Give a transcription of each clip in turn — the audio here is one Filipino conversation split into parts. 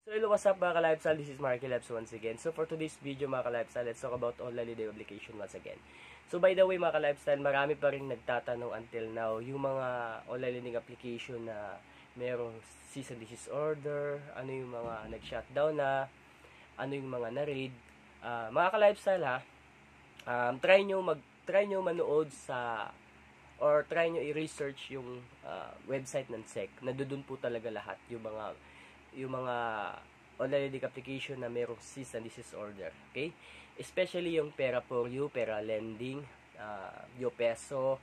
So hello, what's up mga ka-lifestyle? This is Marky Labs once again. So for today's video mga ka-lifestyle, let's talk about online leading application once again. So by the way mga ka-lifestyle, marami pa rin nagtatanong until now yung mga online leading application na merong cease and desist order, ano yung mga nag-shutdown na, ano yung mga na-raid. Mga ka-lifestyle ha, try nyo manood sa or try nyo i-research yung website ng SEC. Nandoon po talaga lahat yung mga online lending application na merong cease and desist order. Okay? Especially yung Pera for You, Pera Lending, YoPeso,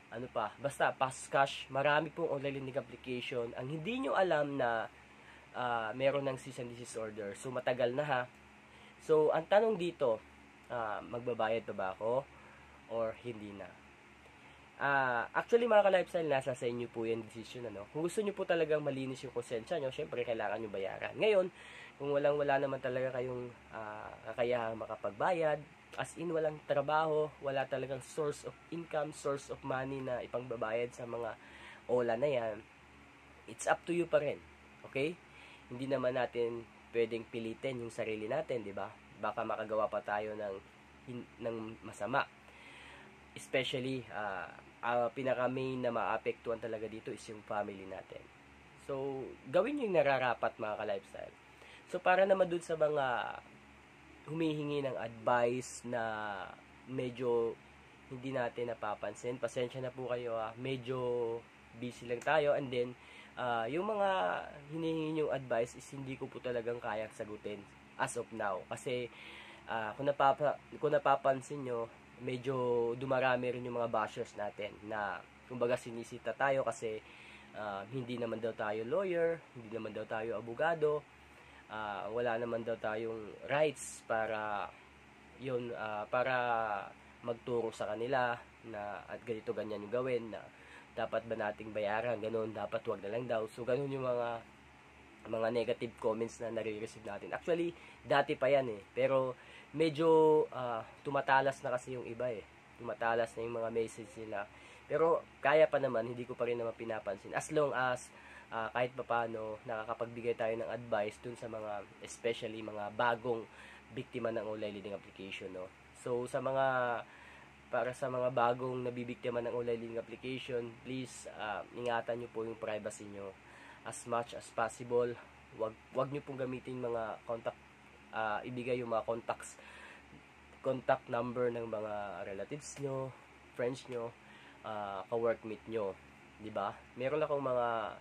ano pa, basta Fast Cash, marami pong online lending application. Ang hindi nyo alam na meron ng cease and desist order. So, matagal na ha. So, ang tanong dito, magbabayad pa ba ako or hindi na? Actually mga ka-lifestyle, nasa sa inyo po yung decision, ano. Kung gusto nyo po talagang malinis yung konsensya nyo, syempre kailangan nyo bayaran. Ngayon, kung wala naman talaga kayong kakayahang makapagbayad, as in walang trabaho, wala talagang source of income, source of money na ipangbabayad sa mga OLA na yan, it's up to you pa rin. Okay? Hindi naman natin pwedeng pilitin yung sarili natin, di ba? Baka makagawa pa tayo ng masama. Especially, pinaka-main na maapektuhan talaga dito is yung family natin. So, gawin nyo yung nararapat mga ka-lifestyle. So, para naman dun sa mga humihingi ng advice na medyo hindi natin napapansin, pasensya na po kayo medyo busy lang tayo, and then, yung mga hinihingi yung advice is hindi ko po talagang kayang sagutin as of now. Kasi, kung napapansin nyo, medyo dumarami rin yung mga bashers natin na kumbaga sinisita tayo kasi hindi naman daw tayo lawyer, hindi naman daw tayo abogado, wala naman daw tayong rights para para magturo sa kanila na at ganito ganyan yung gawin, na dapat ba nating bayaran, ganun, dapat wag na lang daw. So ganun yung mga negative comments na nare-receive natin. Actually, dati pa yan pero medyo tumatalas na kasi yung iba tumatalas na yung mga message nila, pero kaya pa naman, hindi ko pa rin naman pinapansin, as long as kahit papaano nakakapagbigay tayo ng advice dun sa mga, especially mga bagong biktima ng online lending application, no? So para sa mga bagong nabibiktima ng online lending application, please ingatan nyo po yung privacy nyo as much as possible. Wag nyo pong gamitin mga ibigay yung mga contact number ng mga relatives nyo, friends nyo, ka-workmate nyo, di ba? Meron akong mga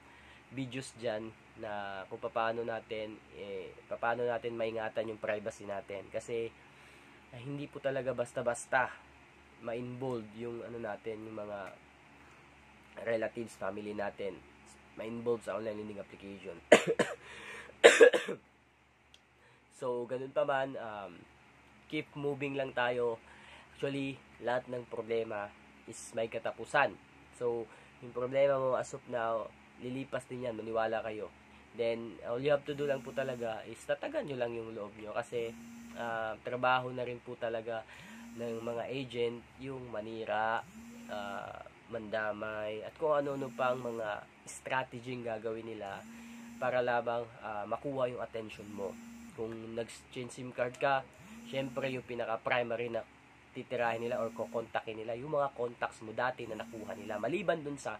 videos diyan na kung paano natin maingatan yung privacy natin, kasi hindi po talaga basta-basta ma-involve yung natin, yung mga relatives, family natin, ma-involve sa online lending application. So, ganun pa man, keep moving lang tayo. Actually, lahat ng problema is may katapusan. So, yung problema mo as of now, lilipas din yan, maniwala kayo. Then, all you have to do lang po talaga is tatagan nyo lang yung loob nyo. Kasi, trabaho na rin po talaga ng mga agent, yung manira, mandamay, at kung ano-ano pang mga strategy gagawin nila para labang makuha yung attention mo. Kung nag-change SIM card ka, syempre yung pinaka-primary na titirahin nila or kukontakin nila yung mga contacts mo dati na nakuha nila, maliban dun sa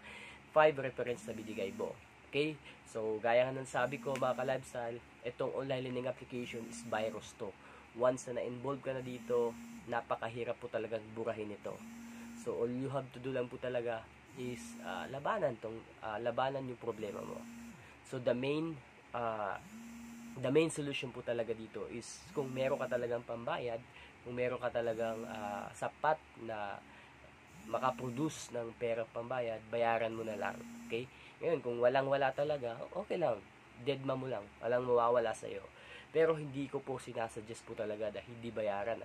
5 reference na binigay mo. Okay? So, gaya nga ng sabi ko mga ka-lifestyle, itong online lending application is virus to. Once na na-involve ka na dito, napakahirap po talagang burahin ito. So, all you have to do lang po talaga is labanan yung problema mo. So, the main solution po talaga dito is kung meron ka talagang pambayad, kung meron ka talagang sapat na makaproduce ng pera pambayad, bayaran mo na lang. Okay? Ngayon, kung walang-wala talaga, okay lang. Deadma mo lang. Walang mawawala sa'yo. Pero hindi ko po sinasuggest po talaga na hindi bayaran.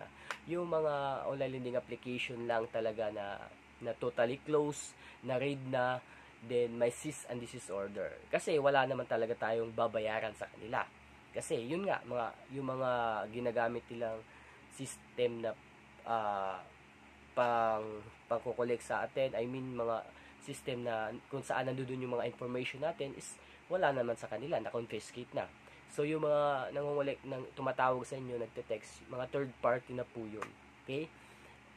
Yung mga online lending application lang talaga na totally close, na raid na, then may cease and desist order. Kasi wala naman talaga tayong babayaran sa kanila. Kasi yun nga, yung mga ginagamit nilang system na pang-collect sa atin, I mean mga system na kung saan nandoon yung mga information natin is wala naman sa kanila, na-confiscate na. So, yung mga nangungulik ng tumatawag sa inyo, nagte-text, mga third party na po yun. Okay?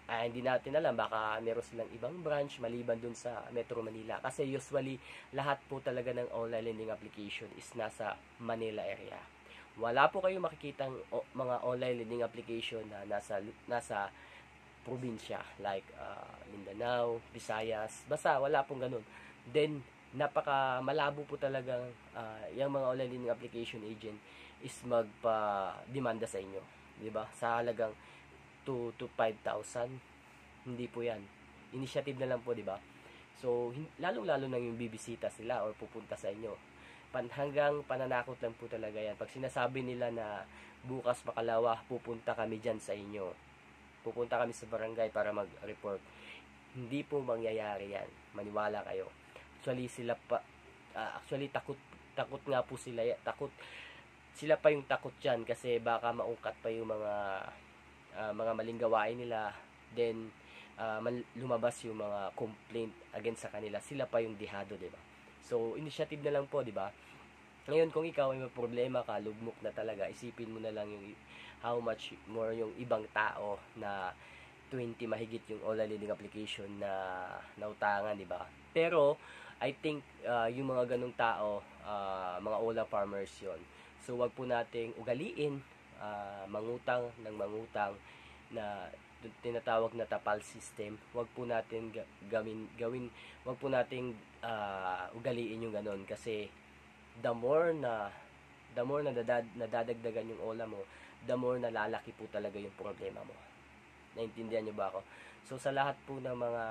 Hindi natin alam, baka meron silang ibang branch maliban dun sa Metro Manila. Kasi usually, lahat po talaga ng online lending application is nasa Manila area. Wala po kayong makikitang mga online lending application na nasa probinsya like Mindanao, Visayas, basta wala pong ganun. Then napaka malabo po talagang yung mga online lending application agent is magpa-demanda sa inyo, 'di ba? Sa halagang 2 to 5,000. Hindi po 'yan. Initiative na lang po, 'di ba? So lalong-lalo na yung bibisita sila or pupunta sa inyo. Hanggang pananakot lang po talaga 'yan. Pag sinasabi nila na bukas makalawa pupunta kami diyan sa inyo, pupunta kami sa barangay para mag-report, hindi po mangyayari yan. Maniwala kayo. Actually takot nga po sila, sila pa yung takot diyan kasi baka maungkat pa yung mga maling gawain nila, then lumabas yung mga complaint against sa kanila, sila pa yung dihado, di ba? So initiative na lang po, di ba? Ngayon kung ikaw ay may problema ka, lugmok na talaga, isipin mo na lang yung how much more yung ibang tao na 20 mahigit yung online lending application na nautangan, di ba? Pero I think yung mga ganung tao, mga Ola farmers yon. So wag po nating ugaliin mangutang ng mangutang na tinatawag na tapal system. Wag po natin wag po nating ugaliin yung ganun kasi the more na nadadagdagan yung Ola mo, the more na lalaki po talaga yung problema mo. Naintindihan niyo ba ako? So sa lahat po ng mga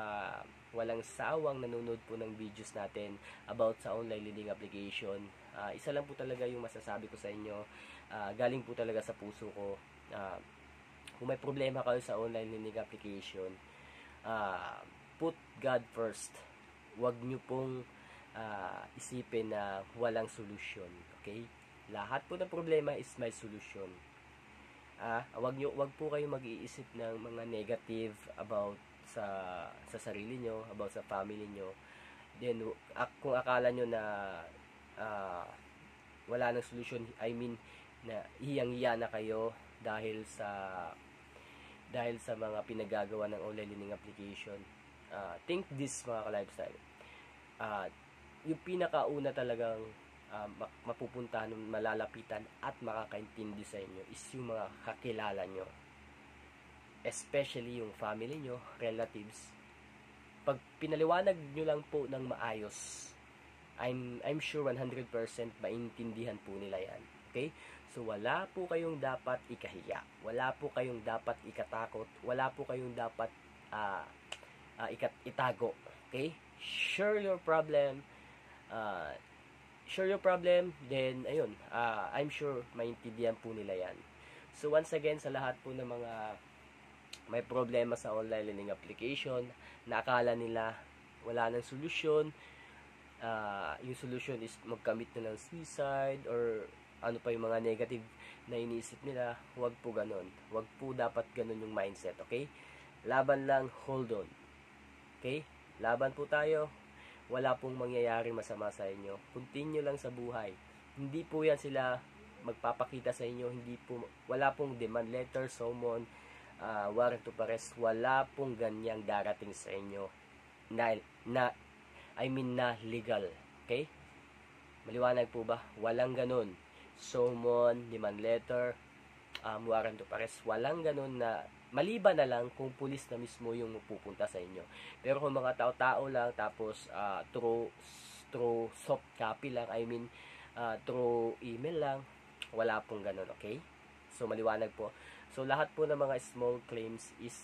walang sawang nanonood po ng videos natin about sa online lending application, isa lang po talaga yung masasabi ko sa inyo, galing po talaga sa puso ko. Kung may problema kayo sa online lending application, put God first. Huwag nyo pong isipin na walang solusyon. Okay? Lahat po ng problema is may solusyon. Wag po kayo mag-iisip ng mga negative about sa sarili nyo, about sa family nyo. Then kung akala nyo na wala nang solusyon, I mean na hiyang-hiya na kayo dahil sa mga pinagagawa ng online lending application. Think this, mga ka-lifestyle. Yung pinakauna talagang mapupuntahan, malalapitan at makakaintindi sa inyo is yung mga kakilala nyo, especially yung family nyo, relatives. Pag pinaliwanag nyo lang po ng maayos, I'm sure 100% maintindihan po nila yan. Okay? So wala po kayong dapat ikahiya, wala po kayong dapat ikatakot, wala po kayong dapat itago. Okay? Share your problem, then ayun, I'm sure maintindihan po nila yan. So once again, sa lahat po ng mga may problema sa online lending application, na akala nila wala nang solusyon, yung solution is magkamit na ng suicide or ano pa yung mga negative na iniisip nila, wag po ganun. Wag po dapat ganun yung mindset, okay? Laban lang, hold on. Okay? Laban po tayo. Wala pong mangyayari masama sa inyo. Continue lang sa buhay. Hindi po yan sila magpapakita sa inyo, wala pong demand letter, summon, warrant of arrest, wala pong ganyang darating sa inyo na legal. Okay? Maliwanag po ba? Walang ganun. Summon, demand letter, warrant of arrest, walang ganun, na maliban na lang kung pulis na mismo yung pupunta sa inyo. Pero kung mga tao-tao lang, tapos through soft copy lang, through email lang, wala pong ganun, okay? So maliwanag po. So lahat po ng mga small claims is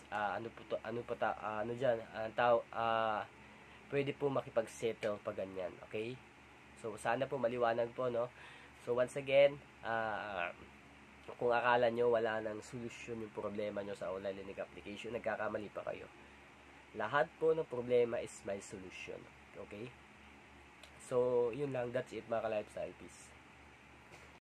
pwede po makipag-settle pag ganyan, okay? So sana po maliwanag po, no? So once again, kung akala nyo wala nang solusyon yung problema nyo sa online lending application, nagkakamali pa kayo. Lahat po ng problema is may solution, okay? So yun lang, that's it, mga ka-lifestyle. Peace.